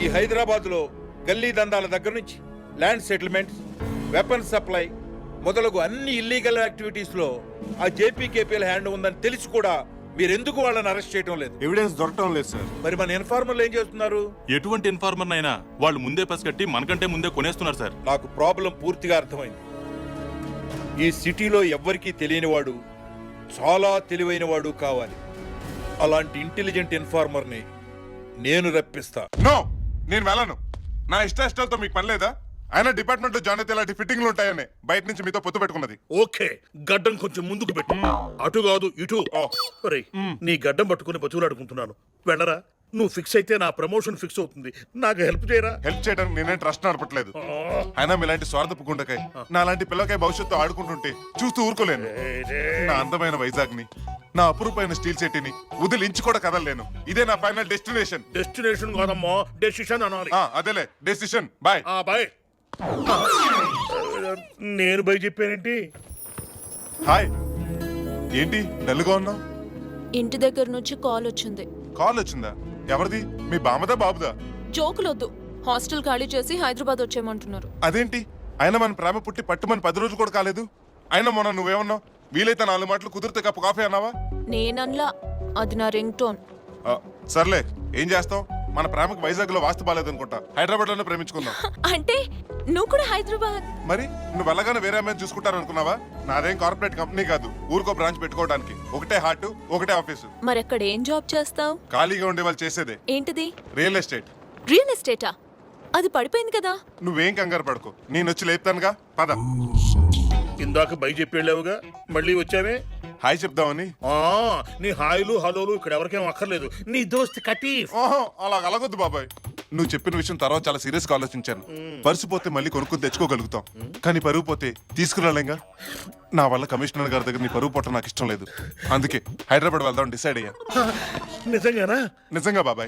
ఈ హైదరాబాద్లో గల్లీ దందాల దగ్గర నుంచి ల్యాండ్ సెటిల్మెంట్స్, వెపన్ సప్లై మొదలగు అన్ని ఇల్లీగల్ యాక్టివిటీస్లో ఆ జేపీకేపీఎల్ హ్యాండ్ ఉందని తెలిసి కూడా మీరెందుకు వాళ్ళని అరెస్ట్ చేయడం లేదు? ఎవిడెన్స్ దొరకటం లేదు సార్. మరి మన ఇన్ఫార్మర్లు ఏం చేస్తున్నారు? ఎటువంటి ఇన్ఫార్మర్ అయినా వాళ్ళు ముందే పసిగట్టి మనకంటే ముందే కొనేస్తున్నారు సార్. నాకు ప్రాబ్లం పూర్తిగా అర్థమైంది. ఈ సిటీలో ఎవ్వరికీ తెలియనివాడు, చాలా తెలివైనవాడు కావాలి. అలాంటి ఇంటెలిజెంట్ ఇన్ఫార్మర్ని నేను రప్పిస్తా. నో, నేను వెళ్ళను. నా ఇష్టాలతో మీకు పని లేదా? ఆయన డిపార్ట్మెంట్ లో జాయిన్ అయితే ఇలాంటి ఫిట్టింగ్లు ఉంటాయని బయట నుంచి మీతో పొత్తు పెట్టుకున్నది. ఓకే, గడ్డం కొంచెం ముందుకు పెట్టు. అటు కాదు ఇటు. ఒరేయ్, నీ గడ్డం పట్టుకుని బతుకులాడుకుంటున్నాను. వెళ్ళరా. నువ్వు ఫిక్స్ అయితే నా ప్రమోషన్ ఫిక్స్ అవుతుంది. నాకు హెల్ప్ చేయరా. హెల్ప్ చేయడానికి నేనే ట్రస్ట్ నడపట్లేదు. అయినా మీలాంటి స్వార్థపు గుండకాయ నా లాంటి పిల్లకాయ భవిష్యత్తు ఆడుకుంటుంటే చూస్తూ ఊరుకోలేను. నా అందమైన వైజాగ్ ని, నా అపురూపమైన స్టీల్ సిటీని వదిలించి కూడా కదలలేను. ఇదే నా ఫైనల్ డెస్టినేషన్. డెస్టినేషన్ కాదమ్మా, డెసిషన్ అనాలి. అదేలే డెసిషన్. బాయ్. బాయ్. నేను బై చెప్పానేంటి? హాయ్, ఏంటి డల్గా ఉన్నావు? ఇంటి దగ్గర నుంచి కాల్ వచ్చింది. కాల్ వచ్చిందా? ఎవరిది? మీ బామ్మదా బాబుదా? జోకులొద్దు. హాస్టల్ ఖాళీ చేసి హైదరాబాద్ వచ్చేయమంటున్నారు. అదేంటి? అయినా మన ప్రేమ పుట్టి పట్టుమని 10 రోజులు కూడా కాలేదు. అయినా మొన్న నువ్వేమన్నావు? వీలైతే 4 మాటలు కుదిరితే కప్పు కాఫీ అన్నావా? నేనన్లా, అది నా రింగ్ టోన్. సర్లే, ఏం చేస్తావు? మన ప్రేమకు వైజాగ్ లో వాస్తు బాలేదనుకుంటా. హైదరాబాద్ లోనే ప్రేమించుకుందాం. అంటే నువ్వు కూడా హైదరాబాద్? మరి నువ్వు వెళ్ళగానే వేరే అమ్మాయిని చూసుకుంటారనుకున్నావా? నాదేం కార్పొరేట్ కంపెనీ కాదు, ఊరికో బ్రాంచ్ పెట్టుకోవడానికి. ఒకటే హార్ట్, ఒకటే ఆఫీసు. మరి అక్కడ ఏం జాబ్ చేస్తావు? ఖాళీగా ఉండే వాళ్ళు చేసేదే. ఏంటిది? Real estate. రియల్ ఎస్టేటా? అది పడిపోయింది కదా. నువ్వేం కంగారు పడుకో, నేను వచ్చి లేపుతానుగా. పద. ఇందాక బై చెప్పి వెళ్ళావుగా, మళ్ళీ వచ్చావే. హాయ్ చెప్దామని. నీ హాయిలు హలోలు ఇక్కడ ఎవరికేం అక్కర్లేదు. నీ దోస్త్ కటీఫ్. ఓహో, అలాగొద్దు బాబాయ్. నువ్వు చెప్పిన విషయం తర్వాత చాలా సీరియస్ గా ఆలోచించాను. పర్సు పోతే మళ్ళీ కొనుక్కుని తెచ్చుకోగలుగుతాం, కానీ పరువు పోతే తీసుకురాలేంగా. నా వల్ల కమిషనర్ గారి దగ్గర నీ పరువు పోవటం నాకు ఇష్టం లేదు. అందుకే హైదరాబాద్ వెళ్దాం డిసైడ్ అయ్యా. నిజంగానా? నిజంగా బాబాయ్.